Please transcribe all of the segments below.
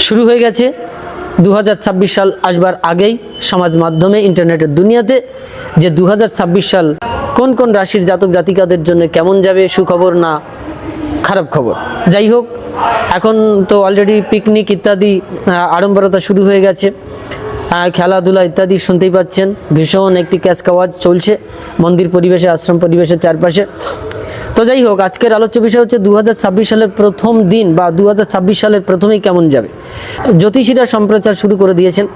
শুরু হয়ে গেছে 2026 সাল আসবার আগেই সমাজ মাধ্যমে ইন্টারনেটের দুনিয়াতে যে 2026 সাল কোন কোন রাশির জাতক জাতিকাদের জন্য কেমন যাবে, সুখবর না খারাপ খবর। যাই হোক, এখন তো অলরেডি পিকনিক ইত্যাদি আড়ম্বরতা শুরু হয়ে গেছে, খেলাধুলা ইত্যাদি শুনতেই পাচ্ছেন, ভীষণ একটি ক্যাচকাওয়াজ চলছে মন্দির পরিবেশে, আশ্রম পরিবেশের চারপাশে। তো যাই হোক, আজকের আলোচ্য বিষয় হচ্ছে 2026 সালের প্রথম দিন বা 2026 সালের প্রথমেই কেমন যাবে। জ্যোতিষীরা সম্প্রচার শুরু করে দিয়েছেন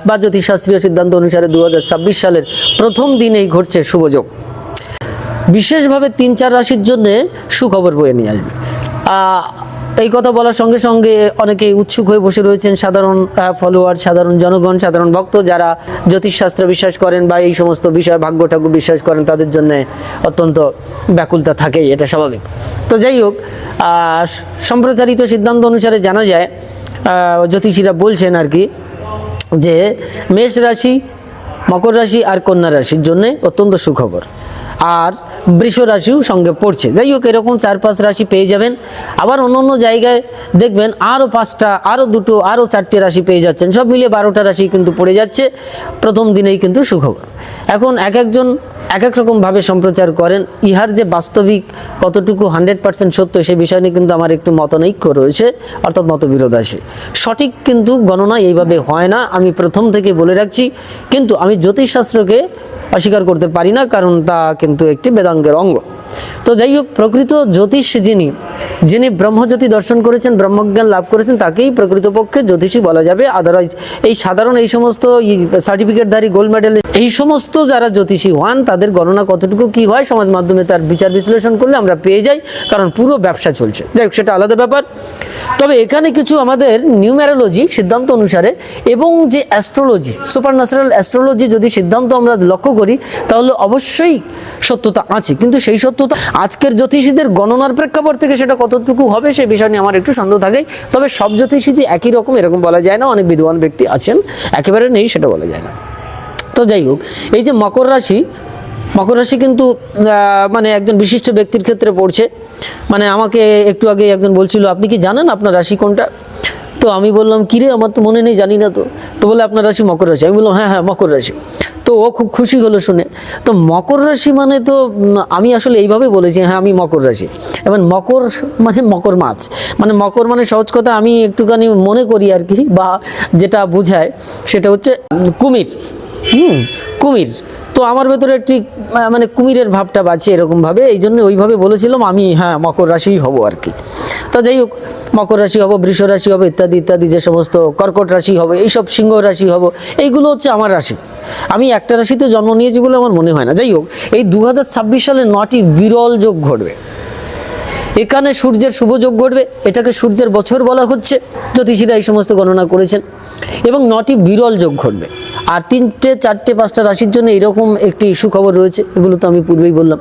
বা জ্যোতিষশাস্ত্রীয় সিদ্ধান্ত অনুসারে 2026 সালের প্রথম দিনেই ঘটছে শুভযোগ। বিশেষভাবে 3-4 রাশির জন্য সুখবর বয়ে নিয়ে আসবে। এই কথা বলার সঙ্গে সঙ্গে অনেকেই উৎসুক হয়ে বসে রয়েছেন, সাধারণ ফলোয়ার, সাধারণ জনগণ, সাধারণ ভক্ত যারা জ্যোতিষশাস্ত্র বিশ্বাস করেন বা এই সমস্ত বিষয় ভাগ্য ঠাকুর বিশ্বাস করেন, তাদের জন্য অত্যন্ত ব্যাকুলতা থাকেই, এটা স্বাভাবিক। তো যাই হোক, সম্প্রচারিত সিদ্ধান্ত অনুসারে জানা যায়, জ্যোতিষীরা বলছেন আর কি, যে মেষ রাশি, মকর রাশি আর কন্যা রাশির জন্য অত্যন্ত সুখবর, আর বৃষ রাশিও সঙ্গে পড়ছে। যাই হোক, এরকম 4-5 রাশি পেয়ে যাবেন। আবার অন্য অন্য জায়গায় দেখবেন আরও 5টা, আরও 2টো, আরও 4টে রাশি পেয়ে যাচ্ছেন, সব মিলিয়ে 12টা রাশি কিন্তু পড়ে যাচ্ছে প্রথম দিনেই কিন্তু সুখবর। এখন এক একজন এক এক রকমভাবে সম্প্রচার করেন, ইহার যে বাস্তবিক কতটুকু 100% সত্য সে বিষয় নিয়ে কিন্তু আমার একটু মতনৈক্য রয়েছে, অর্থাৎ মতবিরোধ আছে। সঠিক কিন্তু গণনা এইভাবে হয় না, আমি প্রথম থেকে বলে রাখছি। কিন্তু আমি জ্যোতিষশাস্ত্রকে অস্বীকার করতে পারি না, কারণ তা কিন্তু একটি বেদাঙ্গের অঙ্গ। তো যাই হোক, প্রকৃত জ্যোতিষ যিনি ব্রহ্মজ্যোতি দর্শন করেছেন, ব্রহ্মজ্ঞান লাভ করেছেন, তাকেই প্রকৃতপক্ষে জ্যোতিষী বলা যাবে। আদারওয়াইজ এই সাধারণ এই সমস্ত সার্টিফিকেটধারী, গোল্ড মেডেল, এই সমস্ত যারা জ্যোতিষী হন তাদের গণনা কতটুকু কি হয় সমাজ মাধ্যমে তার বিচার বিশ্লেষণ করলে আমরা পেয়ে যাই, কারণ পুরো ব্যবসা চলছে। যাই হোক, সেটা আলাদা ব্যাপার। তবে এখানে কিছু আমাদের নিউমেরোলজি সিদ্ধান্ত অনুসারে এবং যে অ্যাস্ট্রোলজি, সুপারন্যাচারাল অ্যাস্ট্রোলজি যদি সিদ্ধান্ত আমরা লক্ষ্য করি, তাহলে অবশ্যই সত্যতা আছে। কিন্তু সেই সত্যতা আজকের জ্যোতিষীদের গণনার প্রেক্ষাপট থেকে সেটা কতটুকু হবে সেই বিষয় নিয়ে আমার একটু সন্দেহ থাকে। তবে সব জ্যোতিষী যে একই রকম এরকম বলা যায় না, অনেক বিদ্বান ব্যক্তি আছেন একেবারে নেই সেটা বলা যায় না। তো যাই হোক, এই যে মকর রাশি কিন্তু মানে একজন বিশিষ্ট ব্যক্তির ক্ষেত্রে পড়ছে। মানে আমাকে একটু আগে একজন বলছিল, আপনি কি জানেন আপনার রাশি কোনটা? তো আমি বললাম, কিরে আমার তো মনে নেই, জানি না। তো বলে আপনার রাশি মকর রাশি। আমি বললাম, হ্যাঁ মকর রাশি। তো ও খুব খুশি হলো শুনে। তো মকর রাশি মানে তো আমি আসলে এইভাবে বলেছি, হ্যাঁ আমি মকর রাশি। এবং মকর মানে মকর মাছ, মানে মকর মানে সহজ কথা আমি একটুখানি মনে করি আর কি, বা যেটা বোঝায় সেটা হচ্ছে কুমির। কুমির। তো আমার ভেতরে একটি মানে কুমিরের ভাবটা বাঁচে এরকমভাবে, এই জন্য ওইভাবে বলেছিলাম আমি, হ্যাঁ মকর রাশি হব আর কি। তো যাই হোক, মকর রাশি হব, বৃষ রাশি হবে ইত্যাদি ইত্যাদি, যে সমস্ত কর্কট রাশি হবে, এইসব সিংহ রাশি হব, এইগুলো হচ্ছে আমার রাশি। আমি একটা রাশিতে জন্ম নিয়েছি বলে আমার মনে হয় না। যাই হোক, এই 2026 সালে 9টি বিরল যোগ ঘটবে। এখানে সূর্যের শুভ যোগ ঘটবে, এটাকে সূর্যের বছর বলা হচ্ছে, জ্যোতিষীরা এই সমস্ত গণনা করেছেন। এবং 9টি বিরল যোগ ঘটবে। আর 3টে, 4টে, 5টা রাশির জন্য এরকম একটি সুখবর রয়েছে, এগুলো তো আমি পূর্বেই বললাম।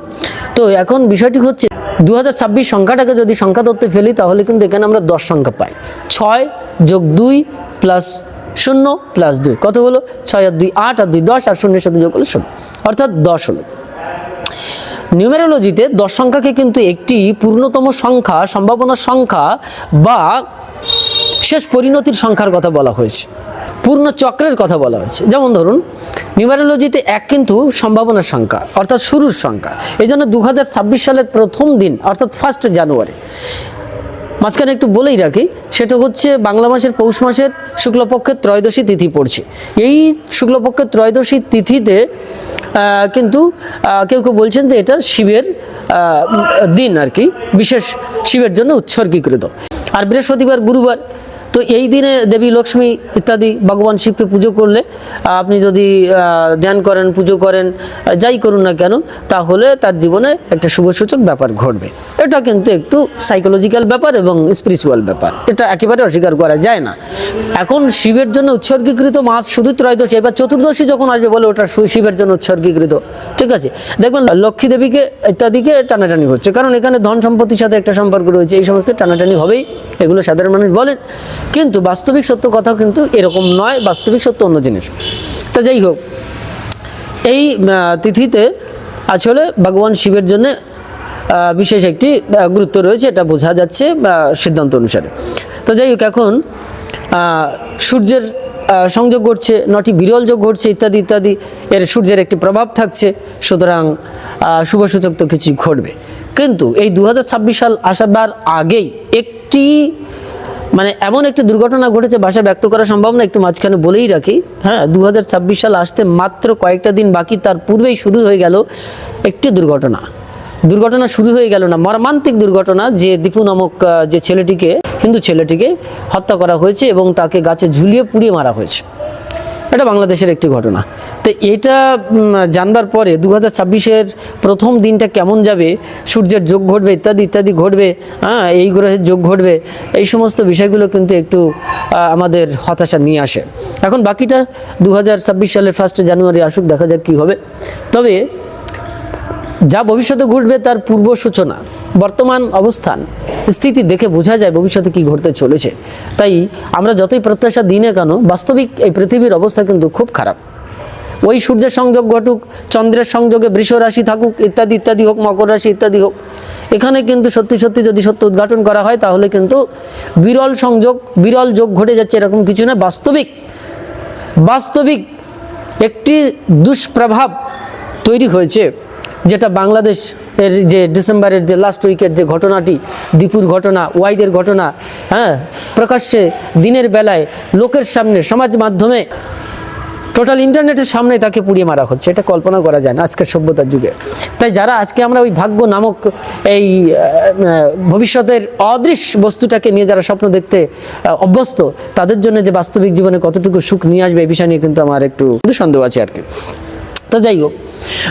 তো এখন বিষয়টি হচ্ছে 2026 সংখ্যাটাকে যদি সংখ্যা তত্ত্বে ফেলি, তাহলে কিন্তু এখানে আমরা 10 সংখ্যা পাই। 6 + 2 + 0 + 2 কত হলো? 6 আর 2 8, আর 2 10, আর 0-এর সাথে যোগ করলে 0, অর্থাৎ 10 হলো। নিউমেরোলজিতে 10 সংখ্যাকে কিন্তু একটি পূর্ণতম সংখ্যা, সম্ভাবনার সংখ্যা বা শেষ পরিণতির সংখ্যার কথা বলা হয়েছে, পূর্ণ চক্রের কথা বলা হয়েছে। যেমন ধরুন, নিউমেরোলজিতে 1 কিন্তু সম্ভাবনার সংখ্যা, অর্থাৎ শুরুর সংখ্যা। এই জন্য 2026 সালের প্রথম দিন, অর্থাৎ 1 জানুয়ারি, মাঝখানে একটু বলেই রাখি, সেটা হচ্ছে বাংলা মাসের পৌষ মাসের শুক্লপক্ষের ত্রয়োদশী তিথি পড়ছে। এই শুক্লপক্ষের ত্রয়োদশী তিথিতে কিন্তু কেউ কেউ বলছেন যে এটা শিবের দিন আর কি, বিশেষ শিবের জন্য উৎসর্গীকৃত। আর বৃহস্পতিবার, গুরুবার, তো এই দিনে দেবী লক্ষ্মী ইত্যাদি ভগবান শিবকে পুজো করলে, আপনি যদি ধ্যান করেন, পুজো করেন, যাই করুন না কেন, তাহলে তার জীবনে একটা শুভসূচক ব্যাপার ঘটবে। এটা কিন্তু একটু সাইকোলজিক্যাল ব্যাপার এবং স্পিরিচুয়াল ব্যাপার, এটা একেবারে অস্বীকার করা যায় না। এখন শিবের জন্য উৎসর্গীকৃত মাস শুধু ত্রয়োদশী, এবার চতুর্দশী যখন আসবে বলে ওটা শিবের জন্য উৎসর্গীকৃত, ঠিক আছে। দেখবেন লক্ষ্মী দেবীকে ইত্যাদিকে টানাটানি হচ্ছে, কারণ এখানে ধন সম্পত্তির সাথে একটা সম্পর্ক রয়েছে, এই সমস্ত টানাটানি হবেই, এগুলো সাধারণ মানুষ বলেন। কিন্তু বাস্তবিক সত্য কথা কিন্তু এরকম নয়, বাস্তবিক সত্য অন্য জিনিস। তা যাই হোক, এই তিথিতে আসলে ভগবান শিবের জন্য বিশেষ একটি গুরুত্ব রয়েছে, এটা বোঝা যাচ্ছে সিদ্ধান্ত অনুসারে। তো যাই হোক, এখন সূর্যের সংযোগ ঘটছে, 9টি বিরল যোগ ঘটছে ইত্যাদি ইত্যাদি, এর সূর্যের একটি প্রভাব থাকছে, সুতরাং শুভসূচক তো কিছুই ঘটবে। কিন্তু এই 2026 সাল আসার আগেই একটি এমন একটি দুর্ঘটনা ঘটেছে, ভাষা ব্যক্ত করা সম্ভব না, একটু মাঝখানে বলেই রাখি। হ্যাঁ, 2026 সাল আসতে মাত্র কয়েকটা দিন বাকি, তার পূর্বেই শুরু হয়ে গেল একটি দুর্ঘটনা শুরু হয়ে গেল না, মর্মান্তিক দুর্ঘটনা, যে দীপু নামক যে ছেলেটিকে, হিন্দু ছেলেটিকে হত্যা করা হয়েছে এবং তাকে গাছে ঝুলিয়ে পুড়িয়ে মারা হয়েছে। এটা বাংলাদেশের একটি ঘটনা। তো এটা জানবার পরে 2026-এর প্রথম দিনটা কেমন যাবে, সূর্যের যোগ ঘটবে ইত্যাদি ইত্যাদি ঘটবে, হ্যাঁ, এই গ্রহের যোগ ঘটবে, এই সমস্ত বিষয়গুলো কিন্তু একটু আমাদের হতাশা নিয়ে আসে। এখন বাকিটা 2026 সালের 1 জানুয়ারি আসুক, দেখা যাক কী হবে। তবে যা ভবিষ্যতে ঘটবে তার পূর্ব সূচনা, বর্তমান অবস্থান স্থিতি দেখে বোঝা যায় ভবিষ্যতে কি ঘটতে চলেছে। তাই আমরা যতই প্রত্যাশা দিই না কেন, বাস্তবিক এই পৃথিবীর অবস্থা কিন্তু খুব খারাপ। ওই সূর্যের সংযোগ ঘটুক, চন্দ্রের সংযোগে বৃষ রাশি থাকুক ইত্যাদি ইত্যাদি হোক, মকর রাশি ইত্যাদি হোক, এখানে কিন্তু সত্যি সত্যি যদি সত্য উদ্ঘাটন করা হয় তাহলে কিন্তু বিরল সংযোগ, বিরল যোগ ঘটে যাচ্ছে এরকম কিছু না। বাস্তবিক একটি দুষ্প্রভাব তৈরি হয়েছে, যেটা বাংলাদেশ এর যে ডিসেম্বরের যে লাস্ট উইকের যে ঘটনাটি, দীপুর ঘটনা, ওয়াইদের ঘটনা, হ্যাঁ, প্রকাশ্যে দিনের বেলায় লোকের সামনে, সমাজ মাধ্যমে, টোটাল ইন্টারনেটের সামনে তাকে পুড়িয়ে মারা হচ্ছে, এটা কল্পনা করা যায় না আজকের সভ্যতার যুগে। তাই যারা আজকে আমরা ওই ভাগ্য নামক এই ভবিষ্যতের অদৃশ্য বস্তুটাকে নিয়ে যারা স্বপ্ন দেখতে অভ্যস্ত, তাদের জন্য যে বাস্তবিক জীবনে কতটুকু সুখ নিয়ে আসবে এই বিষয় নিয়ে কিন্তু আমার একটু সন্দেহ আছে আর কি। তো যাই হোক,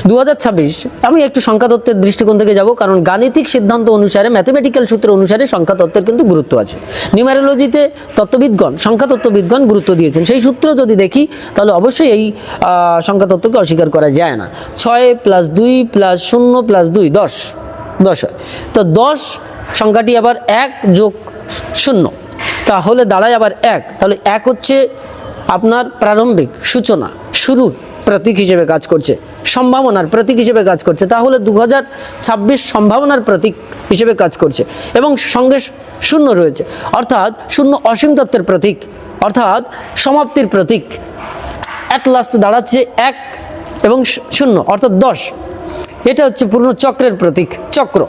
2026 আমি একটু সংখ্যাতত্ত্বের দৃষ্টিকোণ থেকে যাব, কারণ গাণিতিক সিদ্ধান্ত অনুসারে, ম্যাথমেটিক্যাল সূত্র অনুসারে সংখ্যাতত্ত্বের কিন্তু গুরুত্ব আছে। নিউমেরোলজিতে তত্ত্ববিদগণ, সংখ্যাতত্ত্ববিদগণ গুরুত্ব দিয়েছেন। সেই সূত্র যদি দেখি তাহলে অবশ্যই এই সংখ্যাতত্ত্বকে অস্বীকার করা যায় না। 6 + 2 + 0 + 2 10 হয়। তো 10 সংখ্যাটি আবার 1 + 0, তাহলে দাঁড়ায় আবার 1। তাহলে 1 হচ্ছে আপনার প্রারম্ভিক সূচনা, শুরুর প্রতীক হিসেবে কাজ করছে, সম্ভাবনার প্রতীক হিসেবে কাজ করছে। তাহলে 2026 সম্ভাবনার প্রতীক হিসেবে কাজ করছে এবং সঙ্গে 0 রয়েছে, অর্থাৎ 0 অসীম তত্ত্বের প্রতীক, অর্থাৎ সমাপ্তির প্রতীক। অ্যাট লাস্ট দাঁড়াচ্ছে 1 এবং 0 অর্থাৎ 10। এটা হচ্ছে পূর্ণ চক্রের প্রতীক, চক্র,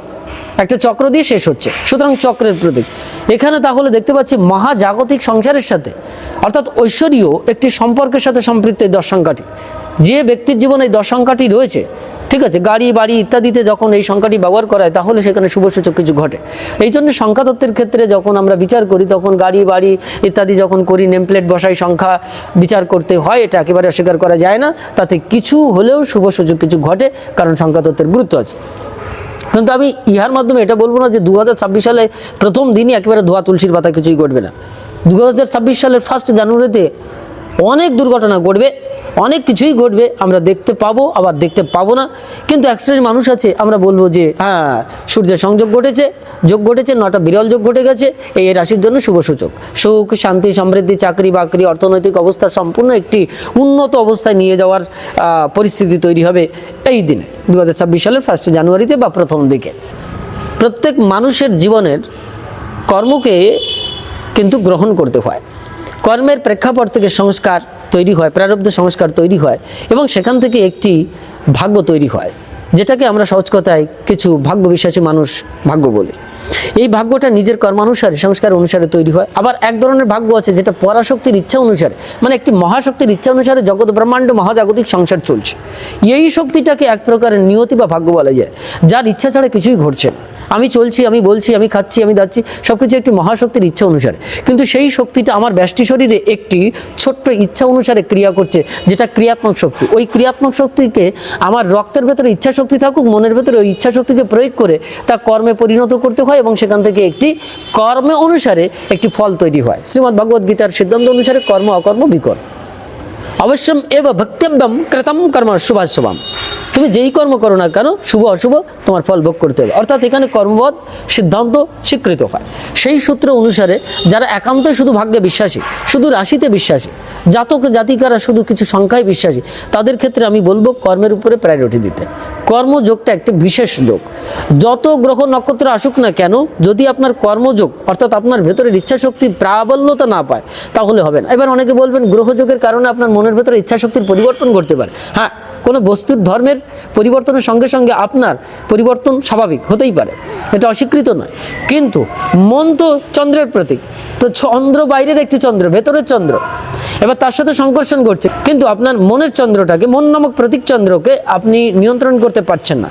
একটা চক্র দিয়ে শেষ হচ্ছে, সুতরাং চক্রের প্রতীক। এখানে তাহলে দেখতে পাচ্ছি মহাজাগতিক সংসারের সাথে, অর্থাৎ ঐশ্বরীয় একটি সম্পর্কের সাথে সম্পৃক্ত এই 10 সংখ্যাটি। যে ব্যক্তির জীবনে এই 10 সংখ্যাটি রয়েছে, ঠিক আছে, গাড়ি বাড়ি ইত্যাদিতে যখন এই সংখ্যাটি ব্যবহার করা হয় তাহলে সেখানে শুভসূচক কিছু ঘটে। এই জন্য সংখ্যাতত্ত্বের ক্ষেত্রে যখন আমরা বিচার করি, তখন গাড়ি বাড়ি ইত্যাদি যখন করি, নেমপ্লেট বসাই, সংখ্যা বিচার করতে হয়, এটা একেবারে অস্বীকার করা যায় না। তাতে কিছু হলেও শুভসূচক কিছু ঘটে, কারণ সংখ্যাতত্ত্বের গুরুত্ব আছে। কিন্তু আমি ইহার মাধ্যমে এটা বলবো না যে 2026 সালে প্রথম দিনই একেবারে ধোয়া তুলসীর পাতা কিছুই ঘটবে না। 2026 সালের 1 জানুয়ারিতে অনেক দুর্ঘটনা ঘটবে, অনেক কিছুই ঘটবে, আমরা দেখতে পাবো আবার দেখতে পাবো না। কিন্তু এক শ্রেণীর মানুষ আছে, আমরা বলবো যে হ্যাঁ, সূর্যের সংযোগ ঘটেছে, যোগ ঘটেছে, 9টা বিরল যোগ ঘটে গেছে, এই রাশির জন্য শুভসূচক। সুখ, শান্তি, সমৃদ্ধি, চাকরি বাকরি, অর্থনৈতিক অবস্থা সম্পূর্ণ একটি উন্নত অবস্থায় নিয়ে যাওয়ার পরিস্থিতি তৈরি হবে এই দিনে, 2026 সালের 1 জানুয়ারিতে বা প্রথম দিকে। প্রত্যেক মানুষের জীবনের কর্মকে কিন্তু গ্রহণ করতে হয়। কর্মের প্রেক্ষাপট থেকে সংস্কার তৈরি হয়, প্রারব্ধ সংস্কার তৈরি হয় এবং সেখান থেকে একটি ভাগ্য তৈরি হয়, যেটাকে আমরা সহজ কথায় কিছু ভাগ্য বিশ্বাসী মানুষ ভাগ্য বলি। এই ভাগ্যটা নিজের কর্মানুসারে, সংস্কার অনুসারে তৈরি হয়। আবার এক ধরনের ভাগ্য আছে যেটা পরাশক্তির ইচ্ছা অনুসারে, একটি মহাশক্তির ইচ্ছা অনুসারে জগৎ ব্রহ্মাণ্ড মহাজাগতিক সংসার চলছে। এই শক্তিটাকে এক প্রকারের নিয়তি বা ভাগ্য বলা যায়, যার ইচ্ছা ছাড়া কিছুই ঘটছে না। আমি চলছি, আমি বলছি, আমি খাচ্ছি, আমি যাচ্ছি, সব কিছু একটি মহাশক্তির ইচ্ছা অনুসারে। কিন্তু সেই শক্তিটা আমার ব্যষ্টি শরীরে একটি ছোট্ট ইচ্ছা অনুসারে ক্রিয়া করছে, যেটা ক্রিয়াত্মক শক্তি। ওই ক্রিয়াত্মক শক্তিকে আমার রক্তের ভেতরে ইচ্ছা শক্তি থাকুক, মনের ভেতরে ওই ইচ্ছা শক্তিকে প্রয়োগ করে তা কর্মে পরিণত করতে হয় এবং সেখান থেকে একটি কর্মে অনুসারে একটি ফল তৈরি হয়। শ্রীমদ্ ভগবদ্ গীতার সিদ্ধান্ত অনুসারে কর্ম অকর্ম বিকর্ম, অবশ্যম এব ভক্তব্যম কৃতম কর্ম শুভাশুভম। তুমি যেই কর্ম করো না কেন, শুভ অশুভ তোমার ফল ভোগ করতে হবে। অর্থাৎ এখানে কর্মবৎ সিদ্ধান্ত স্বীকৃত হয়। সেই সূত্র অনুসারে যারা একান্তই শুধু ভাগ্যে বিশ্বাসী, শুধু রাশিতে বিশ্বাসী, জাতক জাতিকারা শুধু কিছু সংখ্যায় বিশ্বাসী, তাদের ক্ষেত্রে আমি বলবো কর্মের উপরে প্রায়োরিটি দিতে। কর্মযোগটা একটি বিশেষ যোগ। যত গ্রহ নক্ষত্র আসুক না কেন, যদি আপনার কর্মযোগ অর্থাৎ আপনার ভেতরের ইচ্ছাশক্তি প্রাবল্যতা না পায় তাহলে হবে না। এবার অনেকে বলবেন গ্রহযোগের কারণে আপনার মনের ভেতরে ইচ্ছাশক্তির পরিবর্তন ঘটতে পারে। হ্যাঁ, কোনো বস্তুর ধর্মের পরিবর্তনের সঙ্গে সঙ্গে আপনার পরিবর্তন স্বাভাবিক হতেই পারে, এটা অস্বীকৃত নয়। কিন্তু মন তো চন্দ্রের প্রতীক, তো চন্দ্র বাইরের একটি চন্দ্র, ভেতরের চন্দ্র, এবার তার সাথে সংকর্ষণ করছে, কিন্তু আপনার মনের চন্দ্রটাকে, মন নামক প্রতীক চন্দ্রকে আপনি নিয়ন্ত্রণ করতে পারছেন না।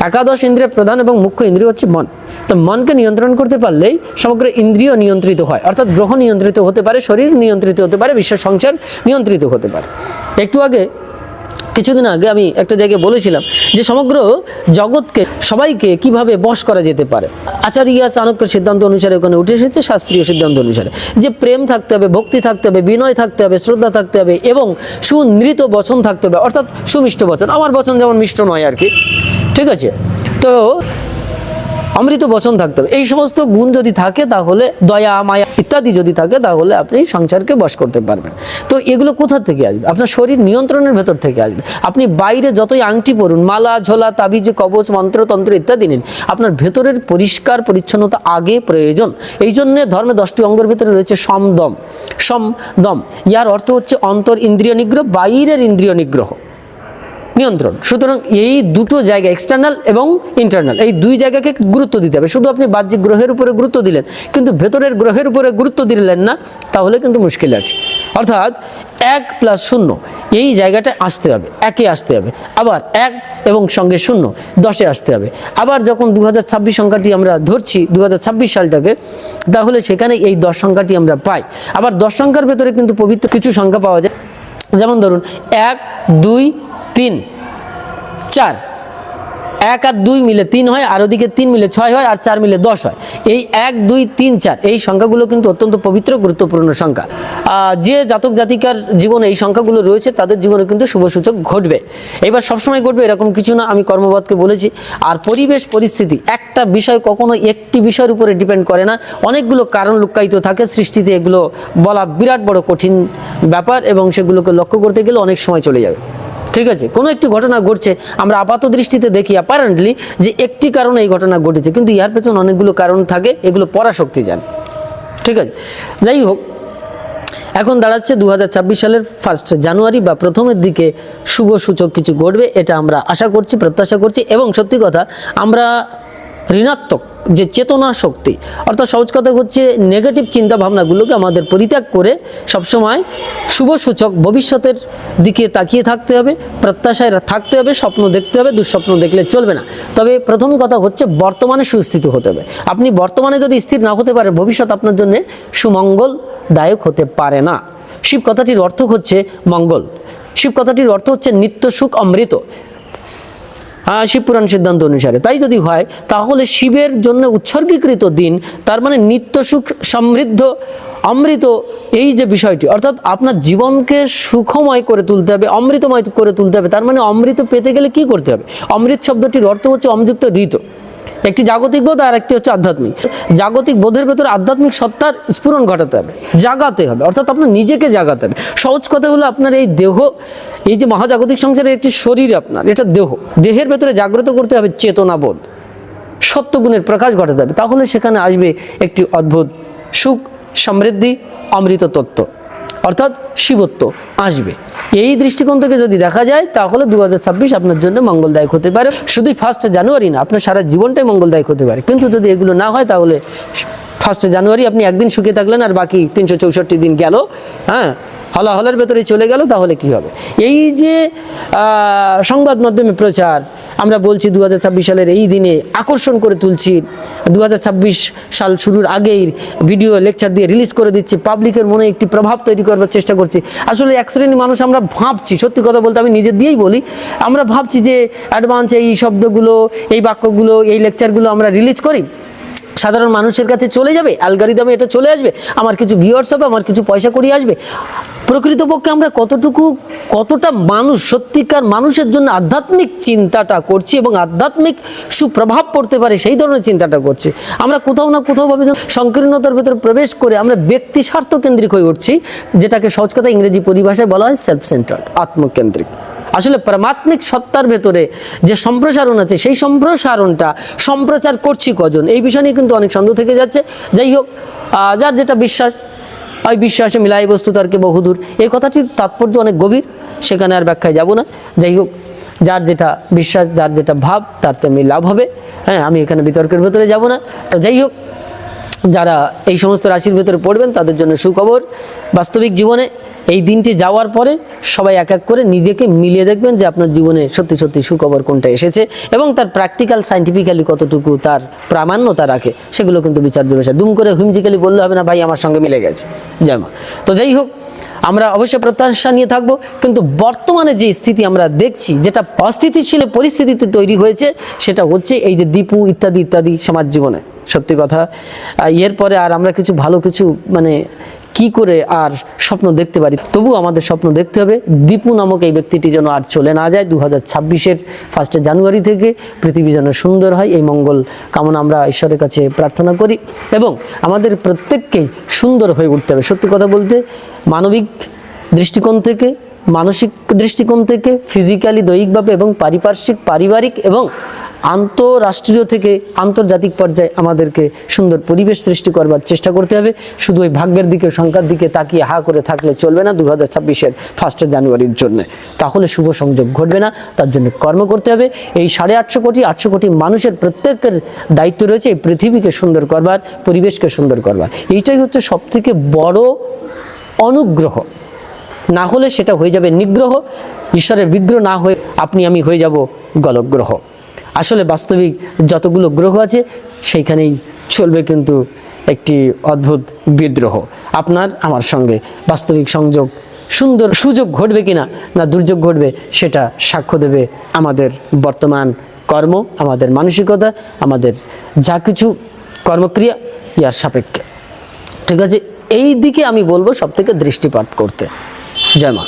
একাদশ ইন্দ্রিয়ের প্রধান এবং মুখ্য ইন্দ্রিয় হচ্ছে মন। তো মনকে নিয়ন্ত্রণ করতে পারলেই সমগ্র ইন্দ্রিয় নিয়ন্ত্রিত হয়, অর্থাৎ গ্রহ নিয়ন্ত্রিত হতে পারে, শরীর নিয়ন্ত্রিত হতে পারে, বিশ্ব সংসার নিয়ন্ত্রিত হতে পারে। একটু আগে, কিছুদিন আগে আমি একটা জায়গায় বলেছিলাম যে সমগ্র জগৎকে, সবাইকে কিভাবে বশ করা যেতে পারে। আচার্য চাণক্যের সিদ্ধান্ত অনুসারে ওখানে উঠে এসেছে, শাস্ত্রীয় সিদ্ধান্ত অনুসারে, যে প্রেম থাকতে হবে, ভক্তি থাকতে হবে, বিনয় থাকতে হবে, শ্রদ্ধা থাকতে হবে এবং সুনৃত বচন থাকতে হবে, অর্থাৎ সুমিষ্ট বচন। আমার বচন যেমন মিষ্ট নয় আর কি, ঠিক আছে, তো অমৃত বচন থাকতে হবে। এই সমস্ত গুণ যদি থাকে তাহলে, দয়া মায়া ইত্যাদি যদি থাকে তাহলে আপনি সংসারকে বশ করতে পারবেন। তো এগুলো কোথা থেকে আসবে? আপনার শরীর নিয়ন্ত্রণের ভেতর থেকে আসবে। আপনি বাইরে যতই আংটি পরুন, মালা ঝোলা তাবিজ কবচ মন্ত্রতন্ত্র ইত্যাদি নিন, আপনার ভেতরের পরিষ্কার পরিচ্ছন্নতা আগে প্রয়োজন। এই জন্যে ধর্মে 10টি অঙ্গের ভেতরে রয়েছে সমদম। সমদম ইয়ার অর্থ হচ্ছে অন্তর ইন্দ্রিয় নিগ্রহ, বাইরের ইন্দ্রিয় নিগ্রহ, নিয়ন্ত্রণ। সুতরাং এই দুটো জায়গা, এক্সটার্নাল এবং ইন্টারনাল, এই দুই জায়গাকে গুরুত্ব দিতে হবে। শুধু আপনি বাহ্যিক গ্রহের উপরে গুরুত্ব দিলেন কিন্তু ভেতরের গ্রহের উপরে গুরুত্ব দিলেন না, তাহলে কিন্তু মুশকিল আছে। অর্থাৎ 1 + 0 এই জায়গাটায় আসতে হবে, 1-এ আসতে হবে, আবার 1 এবং সঙ্গে 0 10-এ আসতে হবে। আবার যখন 2026 সংখ্যাটি আমরা ধরছি, 2026 সালটাকে, তাহলে সেখানে এই 10 সংখ্যাটি আমরা পাই। আবার 10 সংখ্যার ভেতরে কিন্তু পবিত্র কিছু সংখ্যা পাওয়া যায়, যেমন ধরুন 1 2 3 4, 1 আর 2 মিলে 3 হয়, আর ওদিকে 3 মিলে 6 হয়, আর 4 মিলে 10 হয়। এই 1 2 3 4 এই সংখ্যাগুলো কিন্তু অত্যন্ত পবিত্র গুরুত্বপূর্ণ সংখ্যা। যে জাতক জাতিকার জীবনে এই সংখ্যাগুলো রয়েছে তাদের জীবনে কিন্তু শুভ সূচক ঘটবে। এবার সবসময় ঘটবে এরকম কিছু না, আমি কর্মবাদকে বলেছি। আর পরিবেশ পরিস্থিতি, একটা বিষয় কখনো একটি বিষয়ের উপরে ডিপেন্ড করে না, অনেকগুলো কারণ লুক্কায়িত থাকে সৃষ্টিতে। এগুলো বলা বিরাট বড় কঠিন ব্যাপার এবং সেগুলোকে লক্ষ্য করতে গেলে অনেক সময় চলে যাবে। ঠিক আছে, কোনো একটি ঘটনা ঘটছে, আমরা আপাত দৃষ্টিতে দেখি অ্যাপারেন্টলি যে একটি কারণে এই ঘটনা ঘটেছে, কিন্তু ইহার পেছনে অনেকগুলো কারণ থাকে, এগুলো পরাশক্তি জান। ঠিক আছে, যাই হোক, এখন দাঁড়াচ্ছে 2026 সালের 1 জানুয়ারি বা প্রথমের দিকে শুভ সূচক কিছু ঘটবে, এটা আমরা আশা করছি, প্রত্যাশা করছি। এবং সত্যি কথা, আমরা ঋণাত্মক যে চেতনা শক্তি, অর্থাৎ সহজ কথা হচ্ছে নেগেটিভ চিন্তা ভাবনাগুলোকে আমাদের পরিত্যাগ করে সবসময় শুভ সূচক ভবিষ্যতের দিকে তাকিয়ে থাকতে হবে, প্রত্যাশায় থাকতে হবে, স্বপ্ন দেখতে হবে, দুঃস্বপ্ন দেখলে চলবে না। তবে প্রথম কথা হচ্ছে বর্তমানে সুস্থিত হতে হবে। আপনি বর্তমানে যদি স্থির না হতে পারে, ভবিষ্যৎ আপনার জন্য সুমঙ্গলদায়ক হতে পারে না। শিব কথাটির অর্থ হচ্ছে মঙ্গল, শিব কথাটির অর্থ হচ্ছে নিত্য সুখ অমৃত, শিবপুরাণ সিদ্ধান্ত অনুসারে। তাই যদি হয় তাহলে শিবের জন্য উৎসর্গীকৃত দিন, তার মানে নিত্য সুখ সমৃদ্ধ অমৃত, এই যে বিষয়টি, অর্থাৎ আপনার জীবনকে সুখময় করে তুলতে হবে, অমৃতময় করে তুলতে হবে। তার মানে অমৃত পেতে গেলে কি করতে হবে? অমৃত শব্দটির অর্থ হচ্ছে অমযুক্ত ঋত, একটি জাগতিক বোধ আর একটি হচ্ছে আধ্যাত্মিক। জাগতিক বোধের ভেতরে আধ্যাত্মিক সত্তার স্ফুরণ ঘটাতে হবে, জাগাতে হবে, অর্থাৎ আপনার নিজেকে জাগাতে হবে। সহজ কথা হলো আপনার এই দেহ, এই যে মহাজাগতিক সংসারের একটি শরীর আপনার, এটা দেহ, দেহের ভেতরে জাগ্রত করতে হবে চেতনাবোধ, সত্যগুণের প্রকাশ ঘটাতে হবে। তাহলে সেখানে আসবে একটি অদ্ভুত সুখ সমৃদ্ধি অমৃত তত্ত্ব, অর্থাৎ শিবত্ব আসবে। এই দৃষ্টিকোণ থেকে যদি দেখা যায় তাহলে 2026 আপনার জন্য মঙ্গলদায়ক হতে পারে। শুধু 1 জানুয়ারি না, আপনার সারা জীবনটাই মঙ্গলদায়ক হতে পারে। কিন্তু যদি এগুলো না হয় তাহলে 1 জানুয়ারি আপনি একদিন সুখে থাকলেন আর বাকি 364 দিন গেল, হ্যাঁ, হলাহলের ভেতরে চলে গেল, তাহলে কি হবে? এই যে সংবাদ মাধ্যমে প্রচার, আমরা বলছি 2026 সালের এই দিনে আকর্ষণ করে তুলছি, 2026 সাল শুরুর আগেই ভিডিও লেকচার দিয়ে রিলিজ করে দিচ্ছি, পাবলিকের মনে একটি প্রভাব তৈরি করবার চেষ্টা করছি। আসলে এক শ্রেণীর মানুষ আমরা ভাবছি, সত্যি কথা বলতে আমি নিজে দিয়েই বলি, আমরা ভাবছি যে অ্যাডভান্স এই শব্দগুলো, এই বাক্যগুলো, এই লেকচারগুলো আমরা রিলিজ করি, সাধারণ মানুষের কাছে চলে যাবে, অ্যালগরিদমে এটা চলে আসবে, আমার কিছু ভিউয়ার্স হবে, আমার কিছু পয়সা করিয়ে আসবে। প্রকৃতপক্ষে আমরা কতটা মানুষ, সত্যিকার মানুষের জন্য আধ্যাত্মিক চিন্তাটা করছি এবং আধ্যাত্মিক সুপ্রভাব পড়তে পারে সেই ধরনের চিন্তাটা করছি। আমরা কোথাও না কোথাও ভাবে সংকীর্ণতার ভেতরে প্রবেশ করে আমরা ব্যক্তি স্বার্থ কেন্দ্রিক হয়ে উঠছি, যেটাকে সহজ কথা ইংরেজি পরিভাষায় বলা হয় সেলফ সেন্টার্ড, আত্মকেন্দ্রিক। আসলে পরমাত্মিক সত্তার ভেতরে যে সম্প্রসারণ আছে, সেই সম্প্রসারণটা সম্প্রচার করছি কজন, এই বিষয় নিয়ে কিন্তু অনেক সন্দেহ থেকে যাচ্ছে। যাই হোক, যার যেটা বিশ্বাস, ওই বিশ্বাসে মিলাই বস্তু তর্কে বহুদূর, এই কথাটির তাৎপর্য অনেক গভীর, সেখানে আর ব্যাখ্যায় যাব না। যাই হোক, যার যেটা বিশ্বাস, যার যেটা ভাব, তার তেমনি লাভ হবে। হ্যাঁ, আমি এখানে বিতর্কের ভেতরে যাব না। তো যাই হোক, যারা এই সমস্ত রাশির ভেতরে পড়বেন তাদের জন্য সুখবর। বাস্তবিক জীবনে এই দিনটি যাওয়ার পরে সবাই এক এক করে নিজেকে মিলিয়ে দেখবেন যে আপনার জীবনে সত্যি সত্যি সুখবর কোনটা এসেছে এবং তার প্র্যাকটিক্যাল সাইন্টিফিক্যালি কতটুকু তার প্রামাণ্যতা রাখে, সেগুলো কিন্তু বিচার্য বিষয়। দুম করে হুমজিক্যালি বললে হবে না ভাই আমার সঙ্গে মিলে গেছে, জয় মা। তো যাই হোক, আমরা অবশ্যই প্রত্যাশা নিয়ে থাকবো, কিন্তু বর্তমানে যে স্থিতি আমরা দেখছি, যেটা অস্থিতিশীল পরিস্থিতিতে তৈরি হয়েছে, সেটা হচ্ছে এই যে দীপু ইত্যাদি ইত্যাদি সমাজ জীবনে। সত্যি কথা, এরপরে আর আমরা কিছু ভালো কিছু মানে কি করে আর স্বপ্ন দেখতে পারি? তবু আমাদের স্বপ্ন দেখতে হবে দীপু নামক এই ব্যক্তিটি যেন আর চলে না যায়। 2026-এর 1 জানুয়ারি থেকে পৃথিবী যেন সুন্দর হয়, এই মঙ্গল কামনা আমরা ঈশ্বরের কাছে প্রার্থনা করি। এবং আমাদের প্রত্যেককেই সুন্দর হয়ে উঠতে হবে। সত্যি কথা বলতে, মানবিক দৃষ্টিকোণ থেকে, মানসিক দৃষ্টিকোণ থেকে, ফিজিক্যালি দৈহিকভাবে এবং পারিপার্শ্বিক, পারিবারিক এবং আন্তঃরাষ্ট্রীয় থেকে আন্তর্জাতিক পর্যায়ে আমাদেরকে সুন্দর পরিবেশ সৃষ্টি করবার চেষ্টা করতে হবে। শুধু ওই ভাগ্যের দিকে, সংখ্যার দিকে তাকিয়ে হা করে থাকলে চলবে না 2026-এর 1 জানুয়ারির জন্য, তাহলে শুভ সংযোগ ঘটবে না। তার জন্য কর্ম করতে হবে। এই 850 কোটি মানুষের প্রত্যেকের দায়িত্ব রয়েছে এই পৃথিবীকে সুন্দর করবার, পরিবেশকে সুন্দর করবার। এইটাই হচ্ছে সবথেকে বড় অনুগ্রহ। না হলে সেটা হয়ে যাবে নিগ্রহ, ঈশ্বরের বিগ্রহ না হয়ে আপনি আমি হয়ে যাব গলগ্রহ। আসলে বাস্তবিক যতগুলো গ্রহ আছে সেইখানেই চলবে কিন্তু একটি অদ্ভুত বিদ্রোহ। আপনার আমার সঙ্গে বাস্তবিক সংযোগ, সুন্দর সুযোগ ঘটবে কিনা না দুর্যোগ ঘটবে, সেটা সাক্ষ্য দেবে আমাদের বর্তমান কর্ম, আমাদের মানসিকতা, আমাদের যা কিছু কর্মক্রিয়া ইয়ার সাপেক্ষে। ঠিক আছে, এই দিকে আমি বলবো সব থেকে দৃষ্টিপাত করতে। জয় মা।